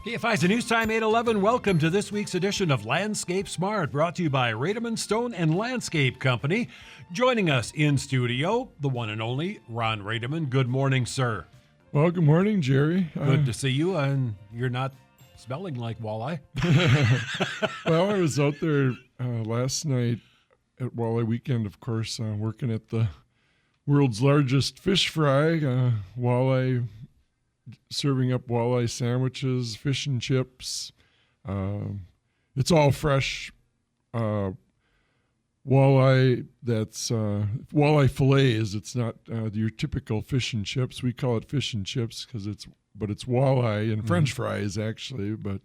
KFIZ News Time 8:11. Welcome to this week's edition of Landscape Smart, brought to you by Rademann Stone and Landscape Company. Joining us in studio, the one and only Ron Rademann. Good morning, sir. Well, good morning, Jerry. Good to see you, and you're not smelling like walleye. Well, I was out there last night at Walleye Weekend, of course, working at the world's largest fish fry, walleye, serving up walleye sandwiches, fish and chips. It's all fresh walleye. That's walleye fillets. It's not your typical fish and chips. We call it fish and chips because it's walleye and French fries actually. But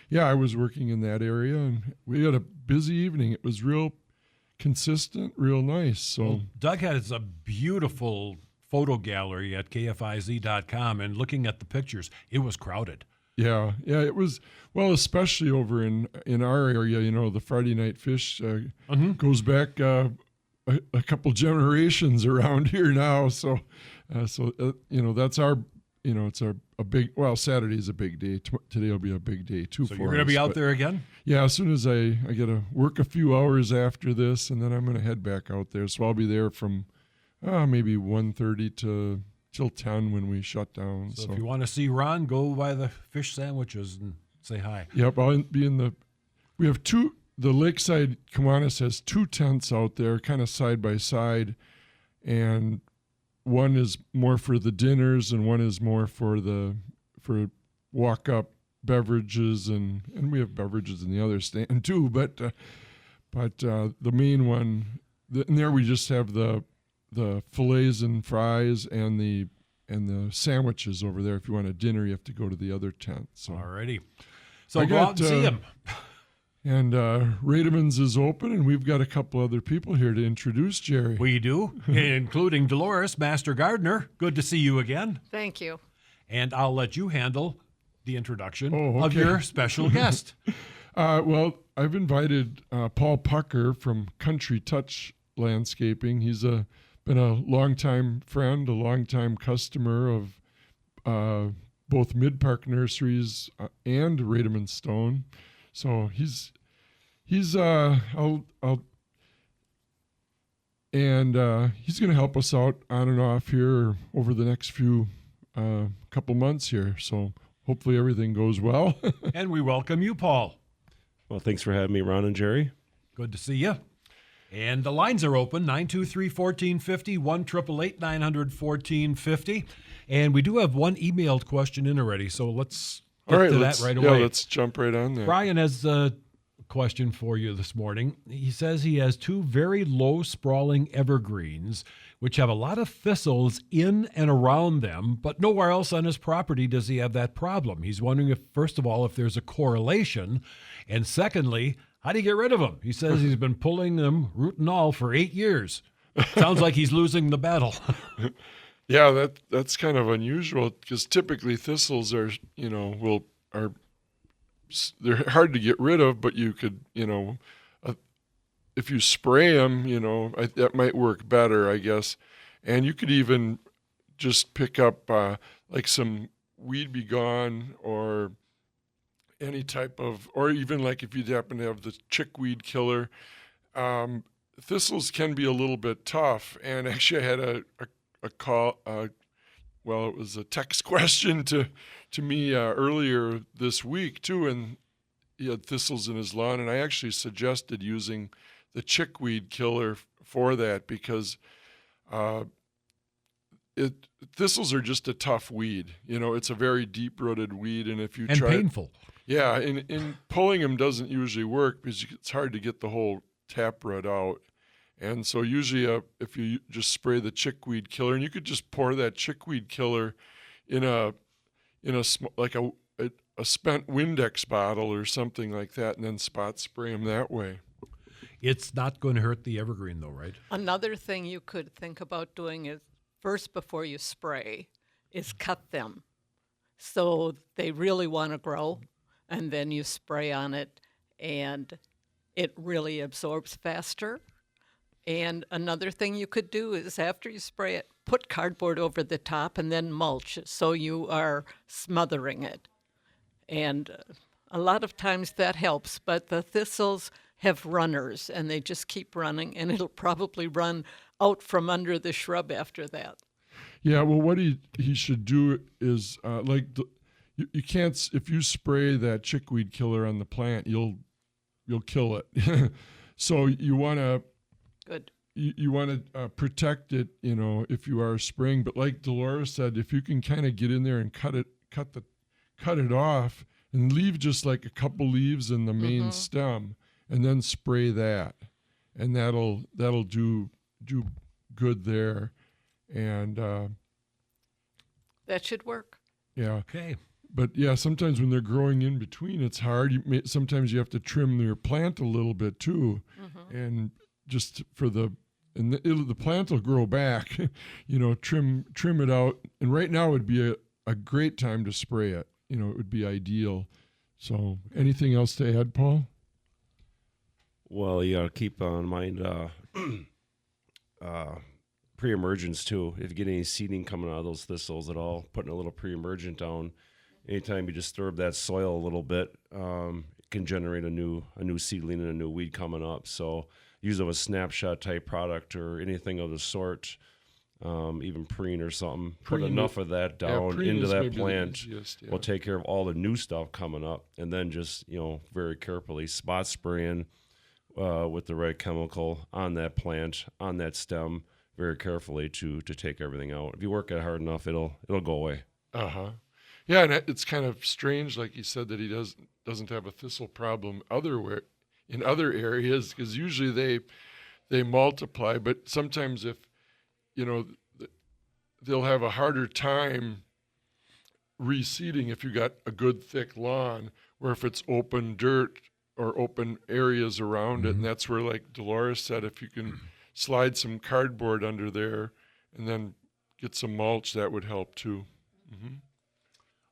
yeah, I was working in that area and we had a busy evening. It was real consistent, real nice. So well, Doug has a beautiful photo gallery at KFIZ.com, and looking at the pictures, it was crowded. Yeah, it was. Well, especially over in our area, you know, the Friday Night Fish goes back a couple generations around here now. So you know, that's our, you know, it's a big. Well, Saturday's a big day. Today will be a big day too. So for you're going to be out there again? Yeah, as soon as I get to work a few hours after this, and then I'm going to head back out there. So I'll be there from maybe 1:30 till 10 when we shut down. So if you want to see Ron, go by the fish sandwiches and say hi. Yep, I'll be in the. We have the Lakeside Kiwanis has two tents out there, kind of side by side, and one is more for the dinners, and one is more for walk up beverages, and we have beverages in the other stand too. But the main one, and there we just have the fillets and fries and the sandwiches over there. If you want a dinner, you have to go to the other tent. So alrighty. So go out and see him. And Rademann's is open, and we've got a couple other people here to introduce, Jerry. We do, including Delores, Master Gardener. Good to see you again. Thank you. And I'll let you handle the introduction of of your special guest. Well, I've invited Paul Pucker from Country Touch Landscaping. He's been a longtime friend, a longtime customer of both Mid-Park Nurseries and Rademann Stone. So he's he's going to help us out on and off here over the next few couple months here. So hopefully everything goes well. And we welcome you, Paul. Well, thanks for having me, Ron and Jerry. Good to see you. And the lines are open, 923-1450, 1-888-900-1450. And we do have one emailed question in already, so let's get to that right away. Yeah, let's jump right on there. Brian has a question for you this morning. He says he has two very low sprawling evergreens, which have a lot of thistles in and around them, but nowhere else on his property does he have that problem. He's wondering if, first of all, if there's a correlation, and secondly, how do you get rid of them? He says he's been pulling them root and all for 8 years. Sounds like he's losing the battle. Yeah, that's kind of unusual because typically thistles are, they're hard to get rid of, but you could, if you spray them, that might work better, I guess. And you could even just pick up like some Weed Be Gone or any type of, or even like if you happen to have the chickweed killer. Thistles can be a little bit tough. And actually I had a call, it was a text question to me earlier this week too, and he had thistles in his lawn, and I actually suggested using the chickweed killer for that because thistles are just a tough weed. It's a very deep-rooted weed, and if you and try painful. Yeah, and pulling them doesn't usually work because it's hard to get the whole taproot out. And so usually if you just spray the chickweed killer, and you could just pour that chickweed killer in a spent Windex bottle or something like that, and then spot spray them that way. It's not going to hurt the evergreen though, right? Another thing you could think about doing is first before you spray is cut them so they really want to grow, and then you spray on it and it really absorbs faster. And another thing you could do is after you spray it, put cardboard over the top and then mulch so you are smothering it. And a lot of times that helps, but the thistles have runners, and they just keep running, and it'll probably run out from under the shrub after that. Yeah, well, what he should do is you can't, if you spray that chickweed killer on the plant, you'll kill it. So you want to Good. you want to protect it, if you are spraying. But like Delores said, if you can kind of get in there and cut it off and leave just like a couple leaves in the main stem, and then spray that, and that'll do good there. And That should work. yeah. Okay. But yeah, sometimes when they're growing in between, it's hard. Sometimes you have to trim your plant a little bit too, and just for the plant will grow back. Trim it out. And right now would be a great time to spray it. It would be ideal. So, anything else to add, Paul? Well, you gotta keep in mind pre-emergence too. If you get any seeding coming out of those thistles at all, putting a little pre-emergent down. Anytime you disturb that soil a little bit, it can generate a new seedling and a new weed coming up. So use of a snapshot type product or anything of the sort, even preen or something. Put enough of that down into that plant. Will take care of all the new stuff coming up, and then just very carefully spot spraying with the right chemical on that plant, on that stem, very carefully to take everything out. If you work it hard enough, it'll go away. Yeah, and it's kind of strange, like he said, that he doesn't have a thistle problem in other areas, because usually they multiply. But sometimes if they'll have a harder time reseeding if you got a good thick lawn, where if it's open dirt or open areas around it, and that's where, like Delores said, if you can slide some cardboard under there and then get some mulch, that would help too.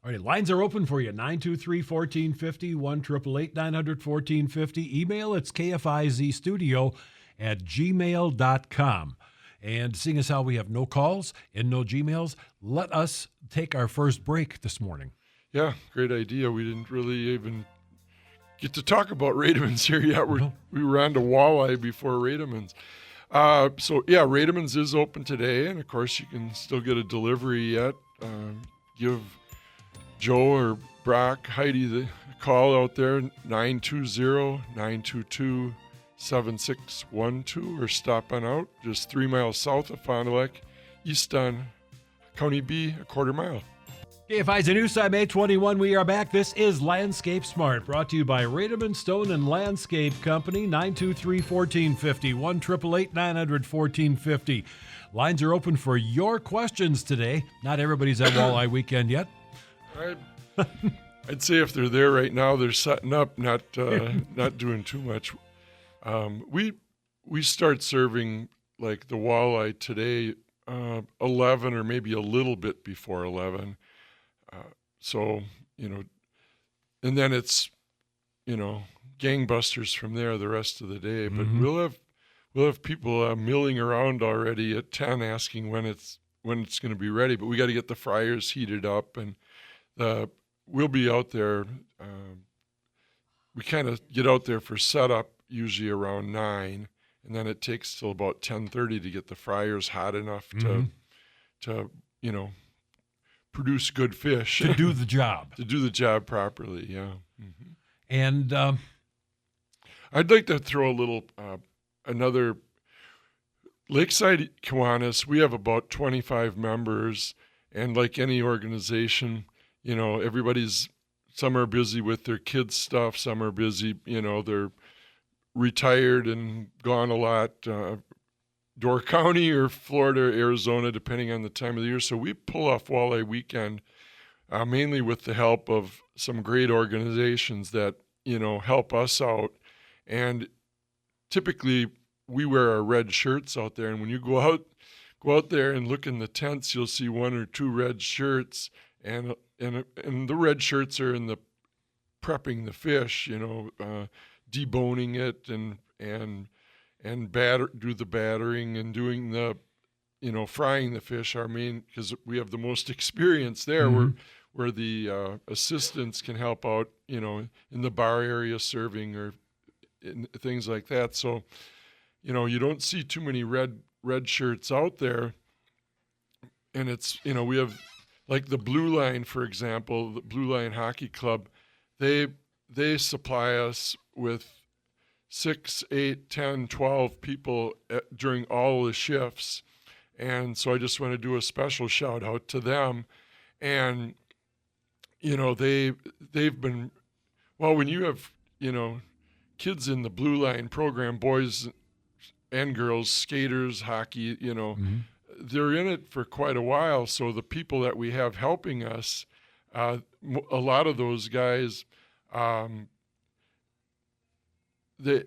All right, lines are open for you, 923-1450, 1-888-900-1450. Email, it's kfizstudio@gmail.com. And seeing as how we have no calls and no Gmails, let us take our first break this morning. Yeah, great idea. We didn't really even get to talk about Rademann's here yet. We were on to walleye before Rademann's. Rademann's is open today, and of course you can still get a delivery yet. Give Joe or Brock, Heidi the call out there, 920-922-7612, or stop on out just 3 miles south of Fond du Lac, east on County B, a quarter mile. KFIZ News Time 821. We are back. This is Landscape Smart, brought to you by Rademann Stone and Landscape Company, 923-1450, 1-888-900-1450. Lines are open for your questions today. Not everybody's at Walleye Weekend yet. I'd say if they're there right now, they're setting up, not doing too much. We start serving like the walleye today, 11 or maybe a little bit before 11. And then it's, gangbusters from there the rest of the day. But we'll have people milling around already at 10 asking when it's going to be ready. But we got to get the fryers heated up, and we'll be out there. We kind of get out there for setup usually around 9, and then it takes till about 10:30 to get the fryers hot enough to produce good fish. To do the job. To do the job properly, yeah. And I'd like to throw a little, another, Lakeside Kiwanis, we have about 25 members, and like any organization, some are busy with their kids' stuff, some are busy, they're retired and gone a lot, Door County or Florida or Arizona, depending on the time of the year. So we pull off Walleye Weekend mainly with the help of some great organizations that, help us out. And typically we wear our red shirts out there. And when you go out there and look in the tents, you'll see 1 or 2 red shirts. And the red shirts are in the prepping the fish, deboning it and do the battering and doing the, frying the fish. Because we have the most experience there. where the assistants can help out, in the bar area serving or in things like that. So, you don't see too many red shirts out there. And it's, we have like the Blue Line, for example, the Blue Line Hockey Club. They supply us with 6, 8, 10, 12 people during all the shifts. And so I just want to do a special shout out to them. And, they've been, well, when you have, kids in the Blue Line program, boys and girls, skaters, hockey, they're in it for quite a while. So the people that we have helping us, a lot of those guys, they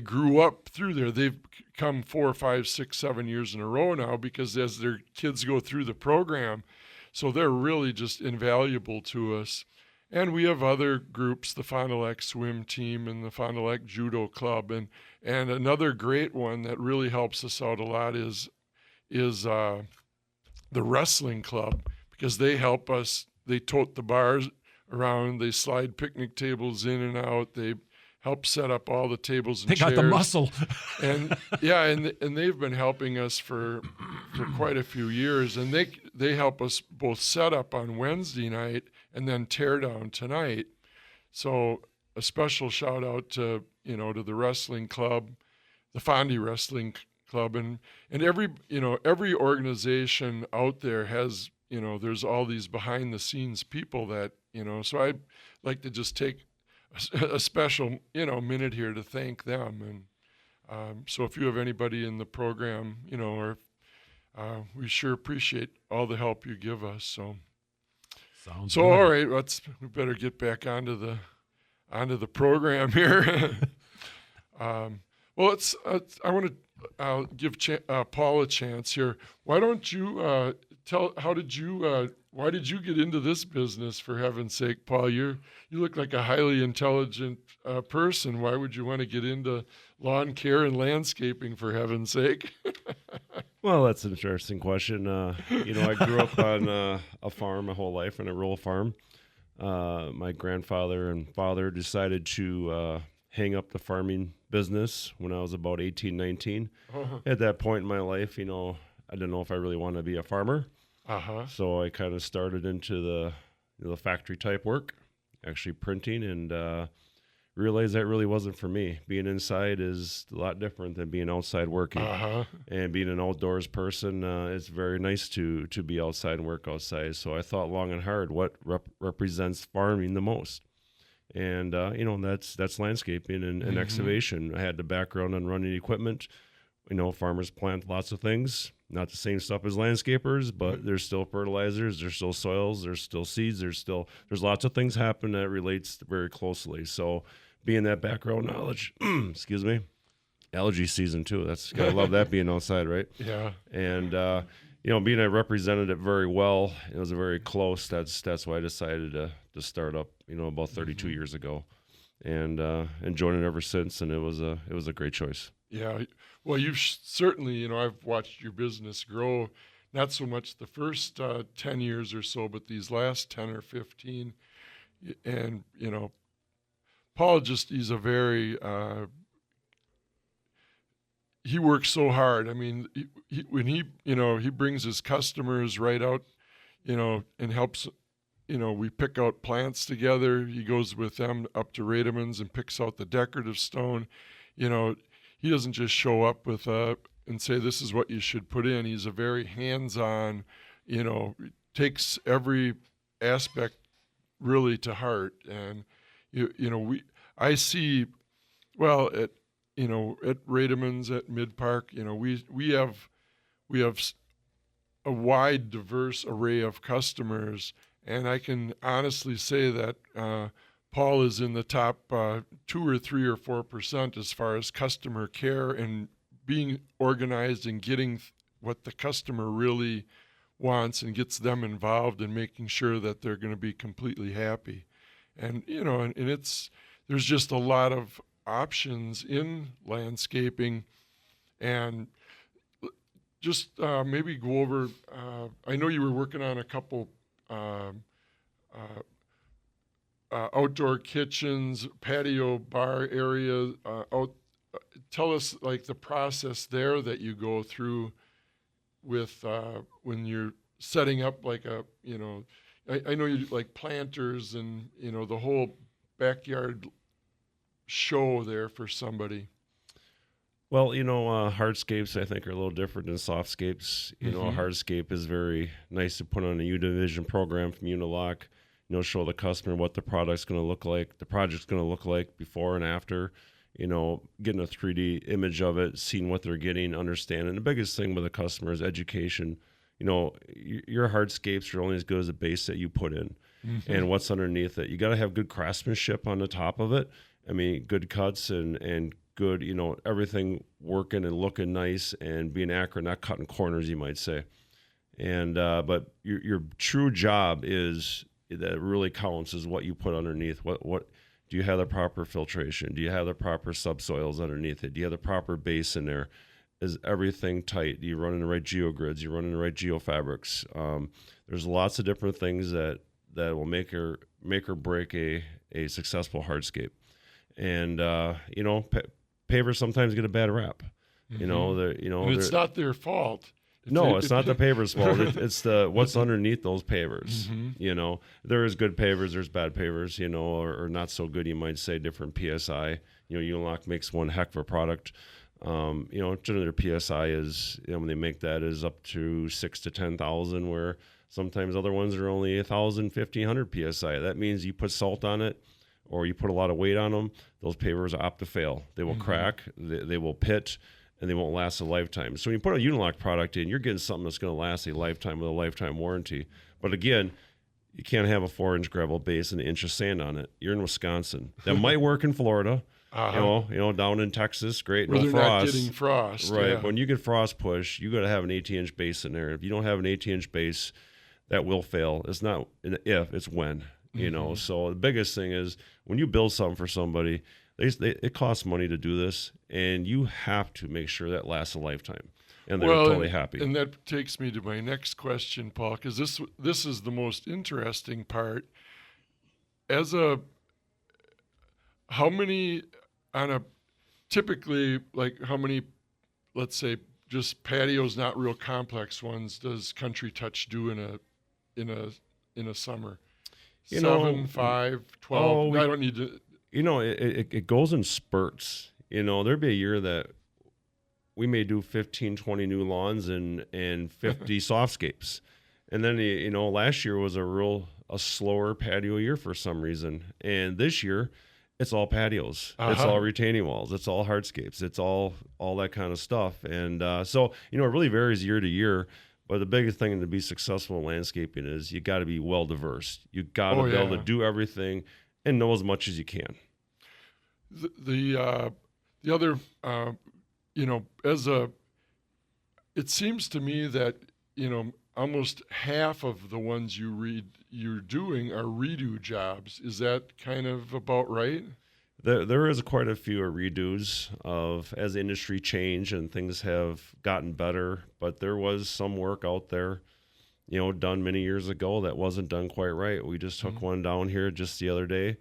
grew up through there. They've come 4, 5, 6, 7 years in a row now because as their kids go through the program, so they're really just invaluable to us. And we have other groups, the Fond du Lac Swim Team and the Fond du Lac Judo Club, and another great one that really helps us out a lot is the Wrestling Club, because they help us. They tote the bars around, they slide picnic tables in and out, they help set up all the tables and They chairs. got the muscle. And yeah, and they've been helping us for quite a few years, and they help us both set up on Wednesday night and then tear down tonight. So a special shout out to to the Wrestling Club, the Fondy Wrestling Club, and every organization out there has there's all these behind the scenes people that so I'd like to just take a special minute here to thank them. And so if you have anybody in the program or we sure appreciate all the help you give us. Sounds so good. all right, we better get back onto the program here. Well, I want to give Paul a chance here. Why don't you tell? Why did you get into this business? For heaven's sake, Paul, you look like a highly intelligent person. Why would you want to get into lawn care and landscaping? For heaven's sake. Well, that's an interesting question. I grew up on a farm my whole life, on a rural farm. My grandfather and father decided to hang up the farming business when I was about 18, 19. Uh-huh. At that point in my life, I didn't know if I really wanted to be a farmer. Uh-huh. So I kind of started into the factory type work, actually printing, and realized that really wasn't for me. Being inside is a lot different than being outside working. Uh-huh. And being an outdoors person, it's very nice to be outside and work outside. So I thought long and hard, what represents farming the most? And that's landscaping and excavation. I had the background on running equipment. Farmers plant lots of things, not the same stuff as landscapers, but there's still fertilizers, there's still soils, there's still seeds, there's lots of things happen that relates very closely. So being that background knowledge, excuse me, allergy season too. That's gotta love that being outside, right? Yeah. And being I represented it very well, it was very close. That's why I decided to start up, about 32 years ago, and enjoyed it ever since. And it was a great choice. Yeah. Well, you've certainly, I've watched your business grow, not so much the first 10 years or so, but these last 10 or 15. And, Paul he's a very, he works so hard. I mean, when he brings his customers right out, and helps, we pick out plants together. He goes with them up to Rademann's and picks out the decorative stone. He doesn't just show up with and say, this is what you should put in. He's a very hands-on, takes every aspect really to heart. And, I see, well, at Rademann's, at Mid-Park, we have a wide, diverse array of customers. And I can honestly say that Paul is in the top 2 or 3 or 4% as far as customer care and being organized and getting what the customer really wants and gets them involved in making sure that they're going to be completely happy. And, there's just a lot of options in landscaping. And just maybe go over, I know you were working on a couple outdoor kitchens, patio bar area. Tell us like the process there that you go through with when you're setting up like I know you like planters and the whole backyard show there for somebody. Well, hardscapes I think are a little different than softscapes. A hardscape is very nice to put on a U-Division program from Unilock. Show the customer what the product's going to look like, the project's going to look like before and after. Getting a 3D image of it, seeing what they're getting, understanding. The biggest thing with a customer is education. Your hardscapes are only as good as the base that you put in and what's underneath it. You got to have good craftsmanship on the top of it. I mean, good cuts and good, everything working and looking nice and being accurate, not cutting corners, you might say. And but your true job is that really counts is what you put underneath. What do you have the proper filtration? Do you have the proper subsoils underneath it? Do you have the proper base in there? Is everything tight? Do you run in the right geogrids? You run in the right geofabrics? There's lots of different things that will make or break a successful hardscape. And pavers sometimes get a bad rap. And it's not their fault. It's not the paver's fault. It's the what's underneath those pavers. There is good pavers, there's bad pavers, or not so good, you might say, different PSI. Unilock makes one heck of a product. Generally their PSI is, when they make that, is up to 6,000 to 10,000, where sometimes other ones are only 1,000, 1,500 PSI. That means you put salt on it or you put a lot of weight on them, those pavers are apt to fail. They will crack, they will pit, and they won't last a lifetime. So when you put a Unilock product in, you're getting something that's going to last a lifetime with a lifetime warranty. But again, you can't have a 4-inch gravel base and an inch of sand on it. You're in Wisconsin. That might work in Florida. Down in Texas, great, where no they're frost. Not getting frost, right? Yeah. When you get frost push, you got to have an 18-inch base in there. If you don't have an 18-inch base, that will fail. It's not an if, it's when. So the biggest thing is when you build something for somebody, it costs money to do this, and you have to make sure that lasts a lifetime. And they're totally happy. And that takes me to my next question, Paul, because this is the most interesting part. How many, let's say, just patios, not real complex ones, does Country Touch do in a summer? 7, 5, 12. I don't need to. It goes in spurts. There'd be a year that we may do 15, 20 new lawns and 50 softscapes. And then, last year was a slower patio year for some reason. And this year, it's all patios. It's all retaining walls. It's all hardscapes. It's all that kind of stuff. And so, it really varies year to year. But the biggest thing to be successful in landscaping is you got to be well diverse. You got to be able to do everything and know as much as you can. The other, it seems to me that almost half of the ones you're doing are redo jobs. Is that kind of about right? There is quite a few redos as the industry changed and things have gotten better, but there was some work out there, done many years ago that wasn't done quite right. We just took one down here just the other day.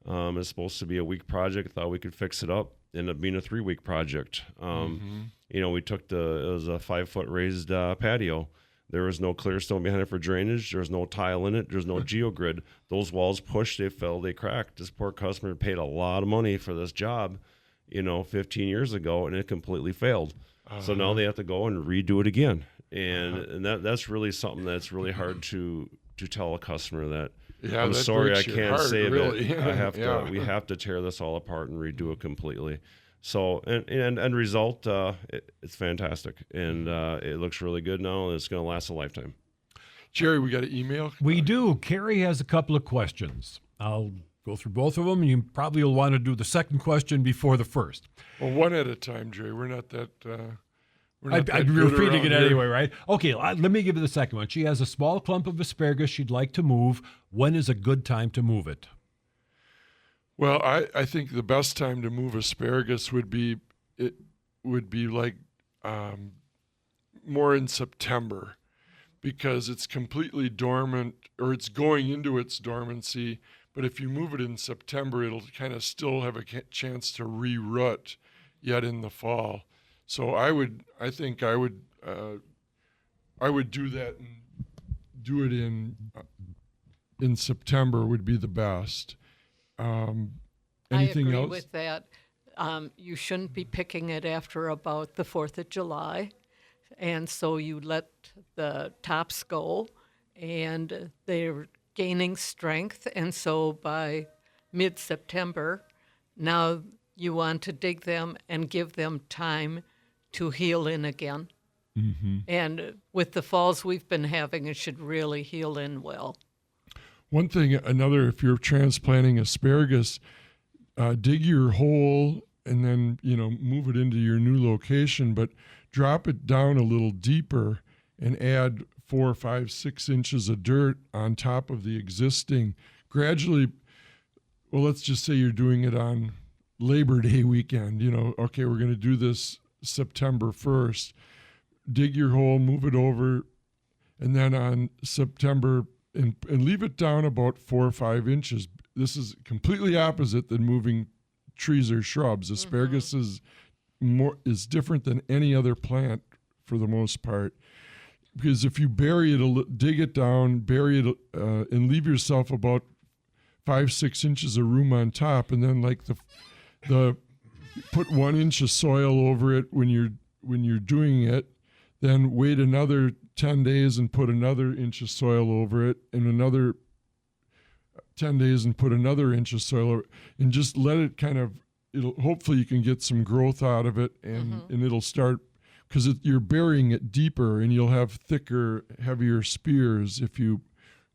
It's supposed to be a week project. Thought we could fix it up. Ended up being a 3-week project. We took it was a 5-foot raised patio. There was no clear stone behind it for drainage. There's no tile in it. There's no geogrid. Those walls pushed, they fell, they cracked. This poor customer paid a lot of money for this job, 15 years ago, and it completely failed. So now they have to go and redo it again. And that's really something that's really hard to tell a customer that, I'm sorry, I can't save it. I have to. We have to tear this all apart and redo it completely. So, and result, it's fantastic, and it looks really good now, and it's going to last a lifetime. Jerry, we got an email? We do. Carrie has a couple of questions. I'll go through both of them, and you probably will want to do the second question before the first. Well, one at a time, Jerry. We're not that... I'd be repeating it anyway, right? Okay, let me give you the second one. She has a small clump of asparagus she'd like to move. When is a good time to move it? Well, I think the best time to move asparagus would be like more in September, because it's completely dormant, or it's going into its dormancy. But if you move it in September, it'll kind of still have a chance to re-root yet in the fall. So I would do that and do it in September would be the best. Anything I agree else? with that. You shouldn't be picking it after about the 4th of July. And so you let the tops go, and they're gaining strength. And so by mid-September, now you want to dig them and give them time to heal in again. Mm-hmm. And with the falls we've been having, it should really heal in well. One thing, if you're transplanting asparagus, dig your hole and then, move it into your new location, but drop it down a little deeper and add 4, 5, 6 inches of dirt on top of the existing. Gradually, well, let's just say you're doing it on Labor Day weekend. Okay, we're going to do this September 1st. Dig your hole, move it over, and then on September, and leave it down about 4 or 5 inches. This is completely opposite than moving trees or shrubs. Asparagus is different than any other plant for the most part, because if you bury it, dig it down, bury it, and leave yourself about 5, 6 inches of room on top, and then like the put 1 inch of soil over it when you're doing it, then wait another 10 days and put another inch of soil over it, and another 10 days and put another inch of soil over it, and just let it hopefully you can get some growth out of it, and it'll start, because you're burying it deeper, and you'll have thicker, heavier spears if you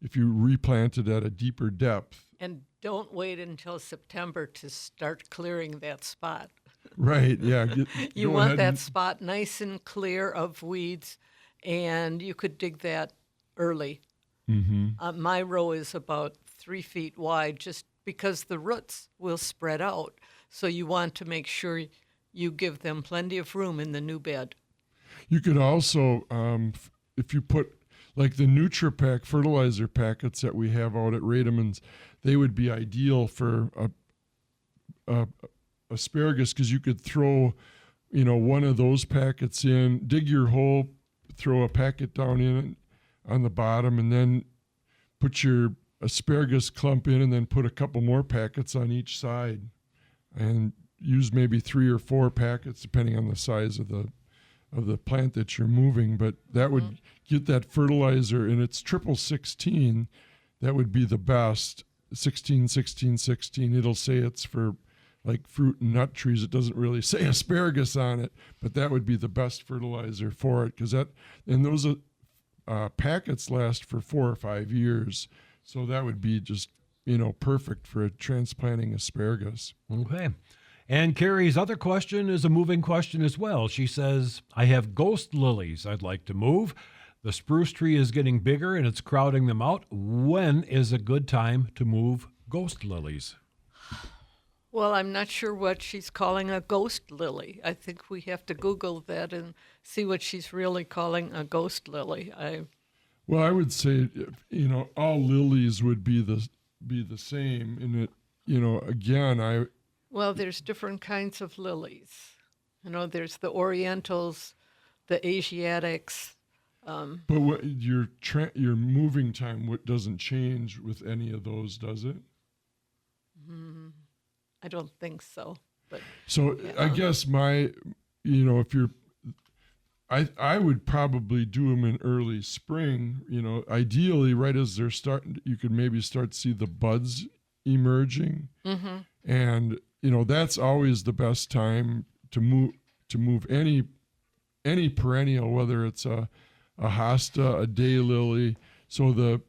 replant it at a deeper depth. And don't wait until September to start clearing that spot. Right, yeah. You want that spot nice and clear of weeds, and you could dig that early. Mm-hmm. My row is about 3 feet wide, just because the roots will spread out. So you want to make sure you give them plenty of room in the new bed. You could also, if you put like the NutriPack fertilizer packets that we have out at Rademann's, they would be ideal for asparagus, because you could throw, one of those packets in, dig your hole, throw a packet down in on the bottom, and then put your asparagus clump in, and then put a couple more packets on each side, and use maybe 3 or 4 packets depending on the size of the plant that you're moving. But that would get that fertilizer, and it's 16. That would be the best. 16, 16, 16. It'll say it's for like fruit and nut trees. It doesn't really say asparagus on it, but that would be the best fertilizer for it, and those packets last for 4 or 5 years. So that would be just, perfect for transplanting asparagus. Okay. And Carrie's other question is a moving question as well. She says, I have ghost lilies I'd like to move. The spruce tree is getting bigger and it's crowding them out. When is a good time to move ghost lilies? Well, I'm not sure what she's calling a ghost lily. I think we have to Google that and see what she's really calling a ghost lily. Well, I would say, all lilies would be the same. And again, Well, there's different kinds of lilies. There's the Orientals, the Asiatics. But what your moving time doesn't change with any of those, does it? I don't think so. But so yeah. I guess if you're, I would probably do them in early spring. Ideally, right as they're starting, you could maybe start to see the buds emerging, and that's always the best time to move any perennial, whether it's a hosta, a daylily. So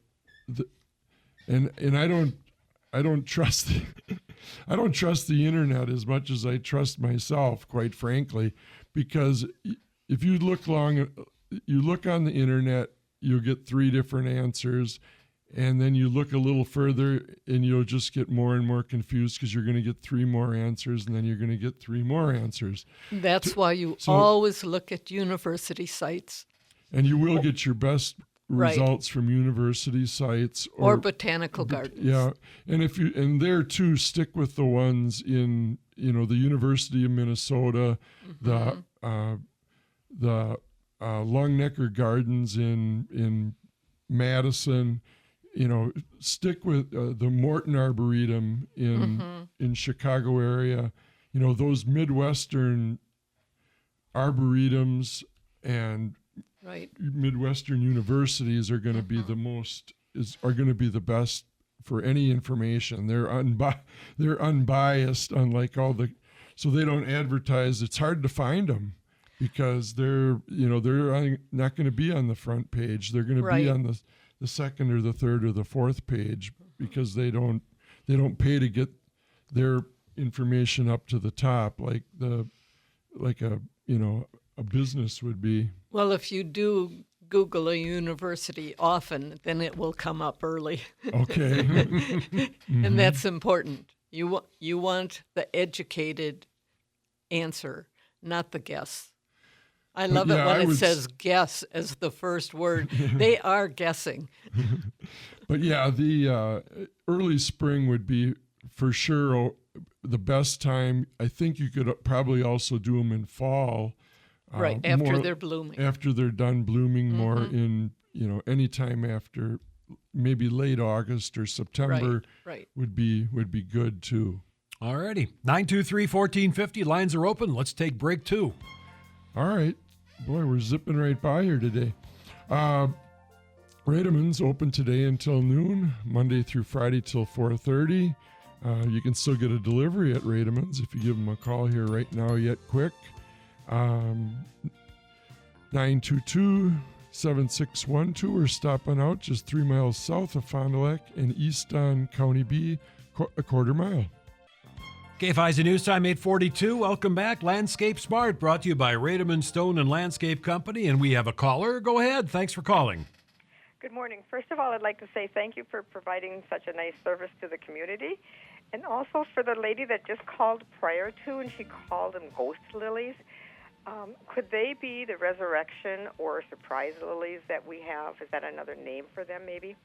I don't trust I don't trust the internet as much as I trust myself, quite frankly, because if you look on the internet, you'll get 3 different answers, and then you look a little further and you'll just get more and more confused, because you're going to get 3 more answers, and then you're going to get 3 more answers. That's why you always look at university sites. And you will get your best Right. results from university sites or botanical gardens. Yeah, and there too, stick with the ones in the University of Minnesota, the Longnecker Gardens in Madison. Stick with the Morton Arboretum in Chicago area. Those Midwestern arboretums and Right. Midwestern universities are going to be are going to be the best for any information. They're unbiased, unlike so they don't advertise. It's hard to find them because they're not going to be on the front page. They're going to be on the second or the third or the fourth page because they don't pay to get their information up to the top like a business would be. Well, if you do Google a university often, then it will come up early. Okay. And that's important. You want the educated answer, not the guess. I love it when it says guess as the first word. They are guessing. But yeah, the early spring would be for sure the best time. I think you could probably also do them in fall. Right, after they're blooming. After they're done blooming, more in, anytime after maybe late August or September would be good too. All righty. 923-1450. Lines are open. Let's take break 2. All right. Boy, we're zipping right by here today. Rademann's open today until noon, Monday through Friday till 4:30. You can still get a delivery at Rademann's if you give them a call here right now yet quick. 922-7612 or stopping out just 3 miles south of Fond du Lac and east on County B, a quarter mile. KFIZ News Time 842. Welcome back. Landscape Smart brought to you by Rademann Stone and Landscape Company. And we have a caller. Go ahead. Thanks for calling. Good morning. First of all, I'd like to say thank you for providing such a nice service to the community. And also for the lady that just called prior to, and she called them ghost lilies. Could they be the resurrection or surprise lilies that we have? Is that another name for them, maybe?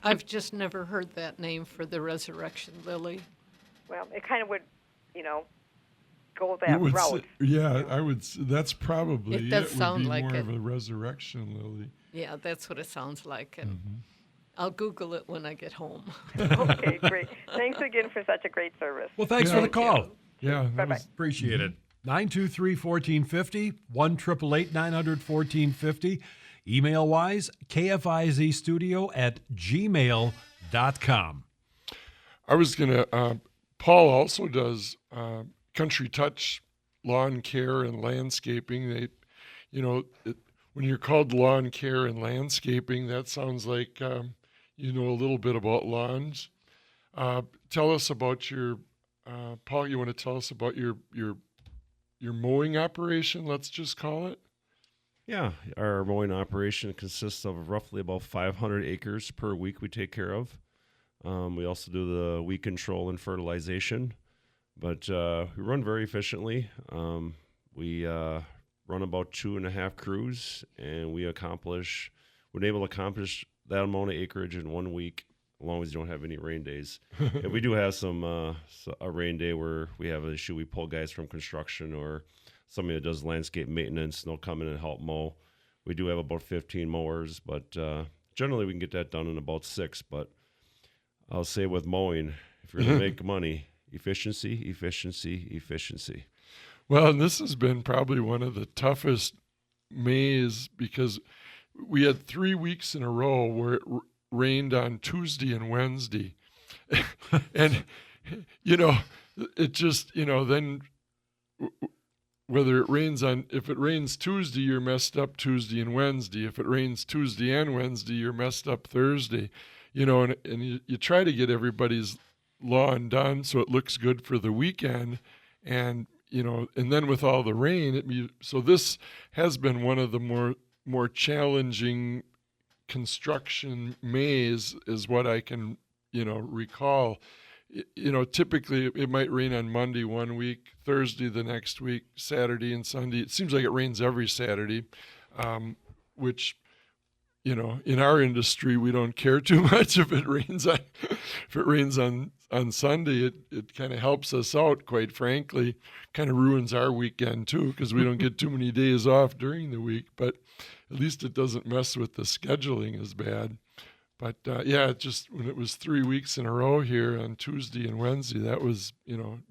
I've just never heard that name for the resurrection lily. Well, it kind of would, go that route. I would. That's probably it. Does sound would be like more it. of a resurrection lily. Yeah, that's what it sounds like. And I'll Google it when I get home. Okay, great. Thanks again for such a great service. Well, thanks for the call. Yeah, Bye-bye. Appreciate it. 923-1450, 1-888-900-1450. Email-wise, kfizstudio@gmail.com. I was going to, Paul also does Country Touch lawn care and landscaping. They, when you're called lawn care and landscaping, that sounds like you know a little bit about lawns. Tell us about your, Paul, you want to tell us about your mowing operation, let's just call it? Yeah, our mowing operation consists of roughly about 500 acres per week we take care of. We also do the weed control and fertilization, but we run very efficiently. We run about 2.5 crews, and we're able to accomplish that amount of acreage in 1 week, as long as you don't have any rain days. If we do have a rain day where we have an issue, we pull guys from construction or somebody that does landscape maintenance, and they'll come in and help mow. We do have about 15 mowers, but generally we can get that done in about 6. But I'll say with mowing, if you're going to make money, efficiency, efficiency, efficiency. Well, and this has been probably one of the toughest Mays because we had 3 weeks in a row where it rained on Tuesday and Wednesday. And, it just, then whether it rains if it rains Tuesday, you're messed up Tuesday and Wednesday. If it rains Tuesday and Wednesday, you're messed up Thursday. And you try to get everybody's lawn done so it looks good for the weekend. And, and then with all the rain, so this has been one of the more challenging construction Mays is what I can, recall. Typically it might rain on Monday 1 week, Thursday the next week, Saturday and Sunday. It seems like it rains every Saturday, which in our industry, we don't care too much if it rains on Sunday. It kind of helps us out, quite frankly. Kind of ruins our weekend too, because we don't get too many days off during the week. But at least it doesn't mess with the scheduling as bad. But it just when it was 3 weeks in a row here on Tuesday and Wednesday, that was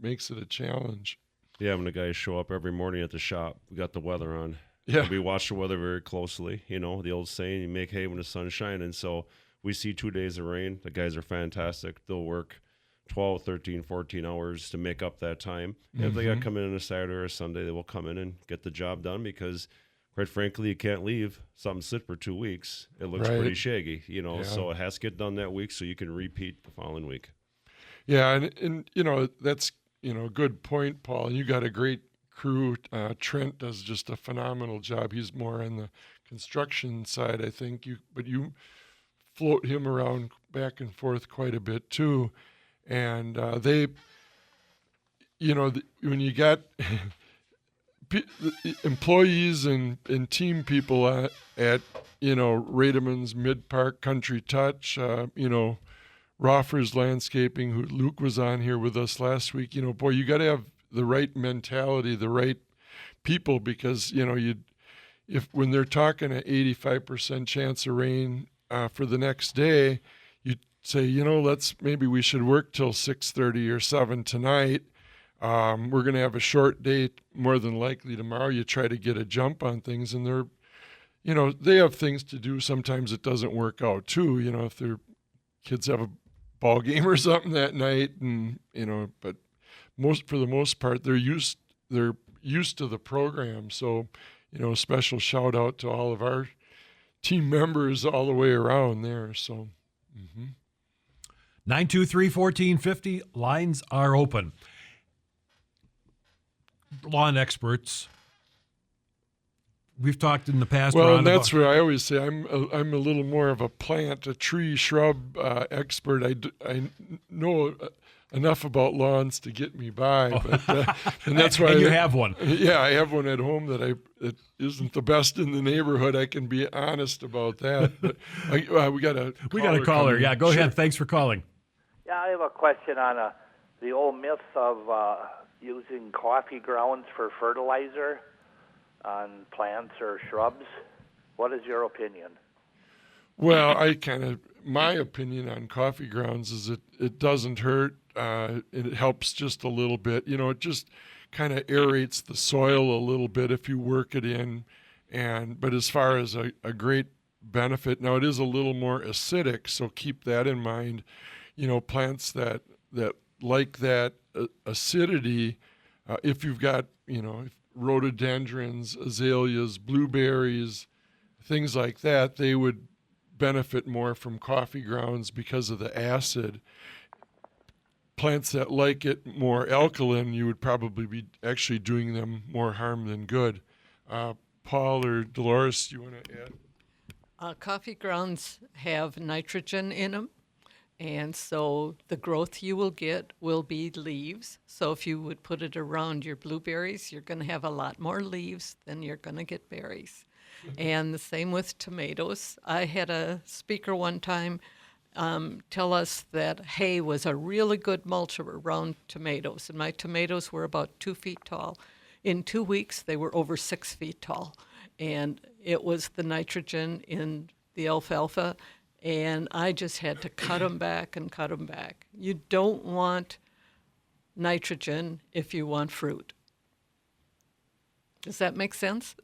makes it a challenge. Yeah, when the guys show up every morning at the shop, we got the weather on. Yeah. And we watch the weather very closely. The old saying, you make hay when the sun's shining. So we see 2 days of rain. The guys are fantastic. They'll work 12, 13, 14 hours to make up that time. And if they got to come in on a Saturday or a Sunday, they will come in and get the job done because, quite frankly, you can't leave something sit for 2 weeks. It looks Right. pretty shaggy, so it has to get done that week so you can repeat the following week. Yeah, and that's a good point, Paul. And you got a great crew. Trent does just a phenomenal job. He's more on the construction side, I think. But you float him around back and forth quite a bit too. And they, when you got employees and team people at Rademann's Mid Park Country Touch, Roffer's Landscaping, who Luke was on here with us last week. Boy, you got to have the right mentality, the right people, because when they're talking an 85% chance of rain for the next day, you say, maybe we should work till 6:30 or 7 tonight. We're going to have a short day, more than likely tomorrow. You try to get a jump on things, and they have things to do. Sometimes it doesn't work out too. If their kids have a ball game or something that night, and but for the most part, they're used to the program. So, special shout out to all of our team members all the way around there. So, 923-1450, lines are open. Lawn experts. We've talked in the past. Well, Ron, and that's about, where I always say I'm a little more of a tree, shrub expert. I know enough about lawns to get me by, but and that's why and you have one. Yeah, I have one at home that isn't the best in the neighborhood. I can be honest about that. But we got a caller. coming. Yeah, go Sure. ahead. Thanks for calling. Yeah, I have a question on the old myth of using coffee grounds for fertilizer on plants or shrubs. What is your opinion? Well, my opinion on coffee grounds is it doesn't hurt. It helps just a little bit. It just kind of aerates the soil a little bit if you work it in. But as far as a great benefit, now it is a little more acidic, so keep that in mind. Plants that like that acidity, if you've got, rhododendrons, azaleas, blueberries, things like that, they would benefit more from coffee grounds because of the acid. Plants that like it more alkaline, you would probably be actually doing them more harm than good. Paul or Delores, do you want to add? Coffee grounds have nitrogen in them, and so the growth you will get will be leaves. So if you would put it around your blueberries, you're going to have a lot more leaves than you're going to get berries. And the same with tomatoes. I had a speaker one time tell us that hay was a really good mulch around tomatoes, and my tomatoes were about 2 feet tall. In 2 weeks, they were over 6 feet tall, and it was the nitrogen in the alfalfa, and I just had to cut them back and cut them back. You don't want nitrogen if you want fruit. Does that make sense?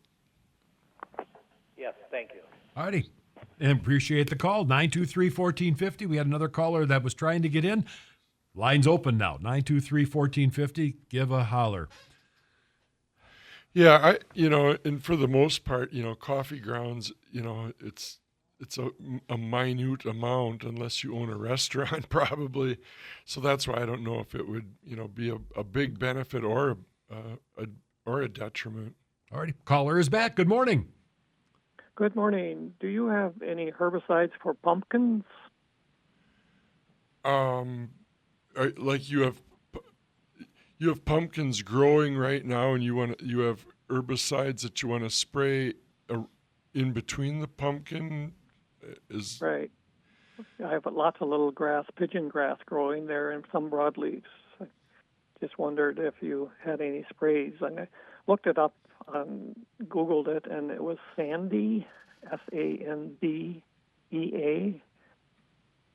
Yes, thank you. All righty. And appreciate the call. 923-1450. We had another caller that was trying to get in. Line's open now. 923-1450. Give a holler. Yeah, and for the most part, coffee grounds, it's a minute amount unless you own a restaurant, probably. So that's why I don't know if it would, be a big benefit or a detriment. All righty. Caller is back. Good morning. Good morning. Do you have any herbicides for pumpkins? Like you have pumpkins growing right now, and you have herbicides that you want to spray in between the pumpkin is Right. I have lots of little grass, pigeon grass growing there and some broadleaves. I just wondered if you had any sprays. And I looked it up, Googled it, and it was Sandea, Sandea,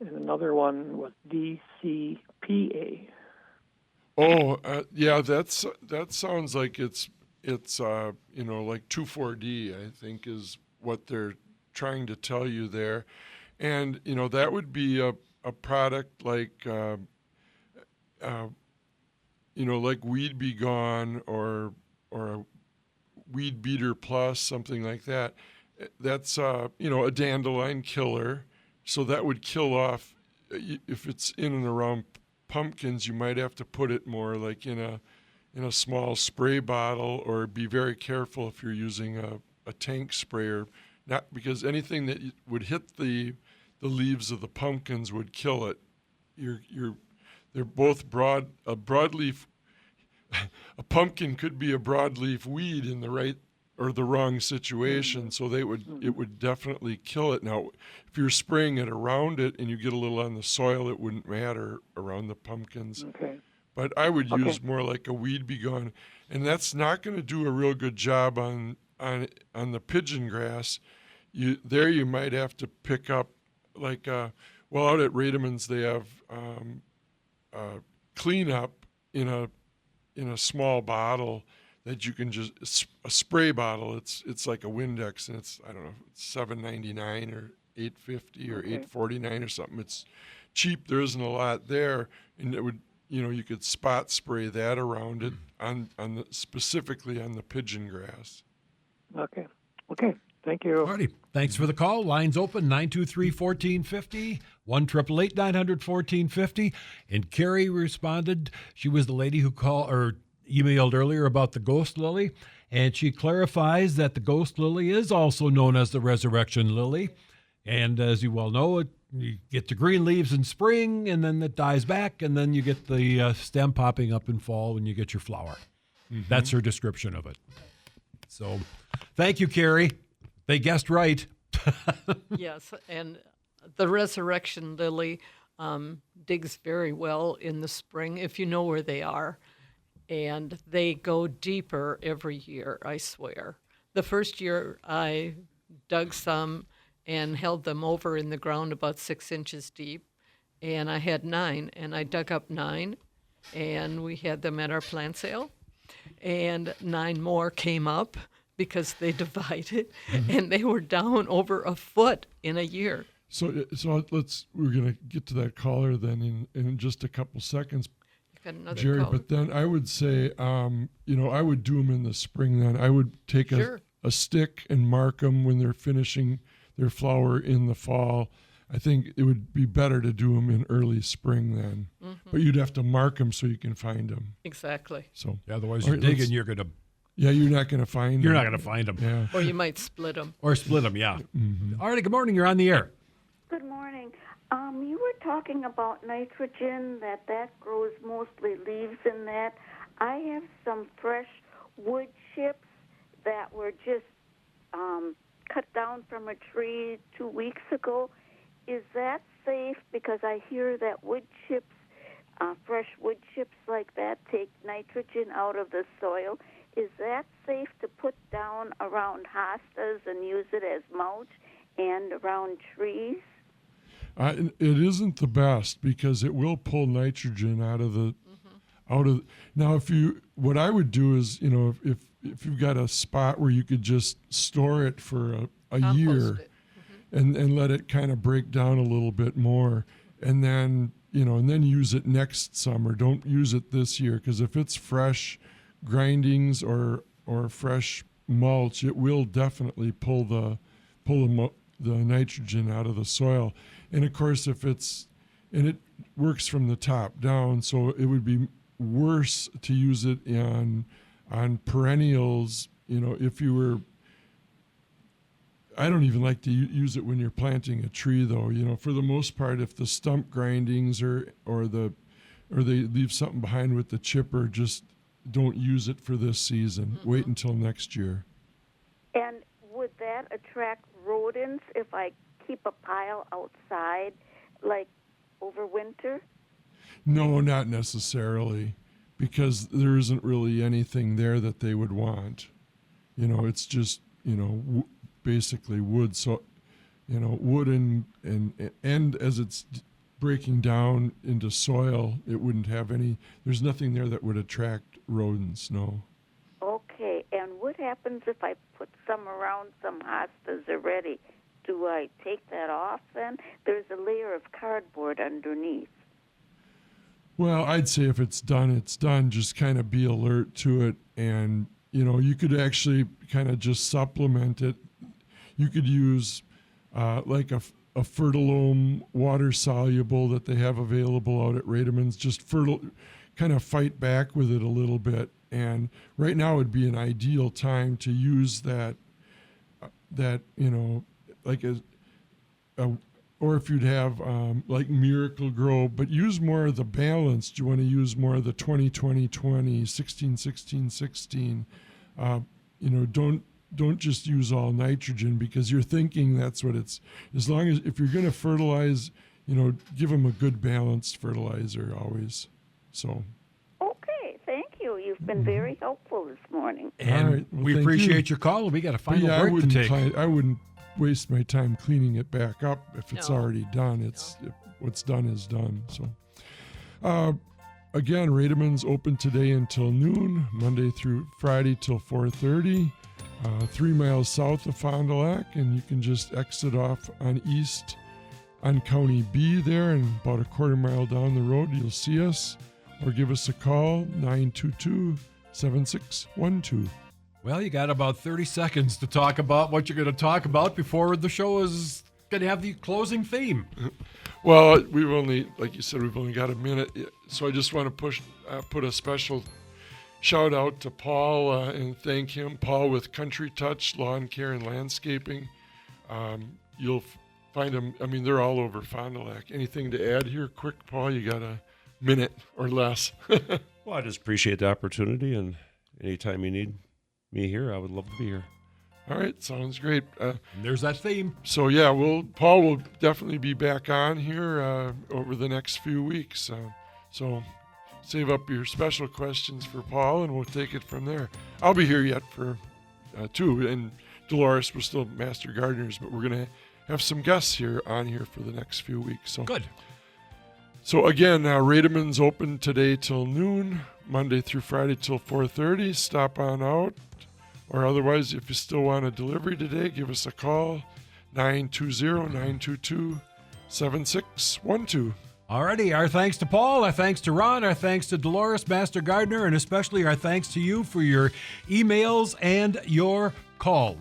and another one was DCPA. Oh, yeah, that sounds like it's like 2,4-D, I think is what they're trying to tell you there. And, that would be a product like, like Weed Be Gone or a Weed Beater Plus, something like that. That's, a dandelion killer. So that would kill off, if it's in and around pumpkins, you might have to put it more like in a small spray bottle, or be very careful if you're using a tank sprayer, not because anything that would hit the leaves of the pumpkins would kill it. They're both broadleaf. A pumpkin could be a broadleaf weed in the right or the wrong situation, so it would definitely kill it. Now, if you're spraying it around it and you get a little on the soil, it wouldn't matter around the pumpkins. Okay. But I would use more like a Weed Be Gone, and that's not going to do a real good job on the pigeon grass. You might have to pick up like out at Rademann's they have cleanup in a small bottle that you can just a spray bottle. It's like a Windex, and it's, I don't know, it's $7.99 or $8.50 or $8.49 or something. It's cheap. There isn't a lot there, and it would, you could spot spray that around it specifically on the pigeon grass. Okay. Thank you. Alrighty. Thanks for the call. Lines open 923-1450, 1-888-900-1450. And Carrie responded. She was the lady who called or emailed earlier about the ghost lily, and she clarifies that the ghost lily is also known as the resurrection lily. And as you well know, you get the green leaves in spring, and then it dies back, and then you get the stem popping up in fall when you get your flower. Mm-hmm. That's her description of it. So thank you, Carrie. They guessed right. Yes, and the resurrection lily digs very well in the spring if you know where they are. And they go deeper every year, I swear. The first year I dug some and held them over in the ground about 6 inches deep, and I had 9, and I dug up 9, and we had them at our plant sale, and 9 more came up because they divided, and they were down over a foot in a year. So we're going to get to that caller then in just a couple seconds, Jerry. Caller. But then I would say, I would do them in the spring. Then I would take a stick and mark them when they're finishing their flower in the fall. I think it would be better to do them in early spring then. Mm-hmm. But you'd have to mark them so you can find them. Exactly. So otherwise you're digging, you're going to. Yeah, you're not going to find them. You're not going to find them. Yeah. Or you might split them. Yeah. Mm-hmm. All right, good morning. You're on the air. Good morning. You were talking about nitrogen, that grows mostly leaves in that. I have some fresh wood chips that were just cut down from a tree 2 weeks ago. Is that safe? Because I hear that wood chips, fresh wood chips like that, take nitrogen out of the soil. Is that safe to put down around hostas and use it as mulch and around trees? It isn't the best because it will pull nitrogen out of the Now, what I would do is, if you've got a spot where you could just store it for a year and let it kind of break down a little bit more, and then use it next summer. Don't use it this year, because if it's fresh grindings or fresh mulch, it will definitely pull the nitrogen out of the soil. And of course, it works from the top down, so it would be worse to use it on perennials. If you were, I don't even like to use it when you're planting a tree, though. For the most part, if the stump grindings or they leave something behind with the chipper, just don't use it for this season. Mm-hmm. Wait until next year. And would that attract rodents if I keep a pile outside, like over winter? No, not necessarily, because there isn't really anything there that they would want. It's just, basically wood. So, wood and as it's breaking down into soil, it wouldn't have there's nothing there that would attract rodents, no. Okay, and what happens if I put some around some hostas already? Do I take that off then? There's a layer of cardboard underneath. Well, I'd say if it's done, it's done. Just kind of be alert to it. And, you could actually kind of just supplement it. You could use like a Fertilome water soluble that they have available out at Rademann's. Just kind of fight back with it a little bit. And right now would be an ideal time to use that like or if you'd have like Miracle Grow, but use more of the balanced. You want to use more of the 20-20-20, 16-16-16. Don't just use all nitrogen, because you're thinking that's what it's. As long as if you're going to fertilize, give them a good balanced fertilizer always. So. Okay, thank you. You've been very helpful this morning. And All right, well, we thank appreciate you. your call. We got a But final yeah, break to take. I wouldn't waste my time cleaning it back up if it's No. already done. What's done is done. So, again, Rademann's open today until noon, Monday through Friday till 4:30. 3 miles south of Fond du Lac, and you can just exit off on east on County B there, and about a quarter mile down the road, you'll see us, or give us a call, 922-7612. Well, you got about 30 seconds to talk about what you're going to talk about before the show is going to have the closing theme. Well, like you said, we've only got a minute, so I just want to put a special shout out to Paul and thank him. Paul with Country Touch Lawn Care and Landscaping. You'll find them. I mean, they're all over Fond du Lac. Anything to add here, quick, Paul? You got a minute or less. Well, I just appreciate the opportunity, and anytime you need me here, I would love to be here. All right, sounds great. And there's that theme. So yeah, Paul will definitely be back on here over the next few weeks. So save up your special questions for Paul, and we'll take it from there. I'll be here yet for two, and Delores, we're still master gardeners, but we're gonna have some guests here for the next few weeks. So Good. So again, Rademann's open today till noon, Monday through Friday till 4:30. Stop on out. Or otherwise, if you still want a delivery today, give us a call, 920-922-7612. Alrighty, our thanks to Paul, our thanks to Ron, our thanks to Delores, Master Gardener, and especially our thanks to you for your emails and your calls.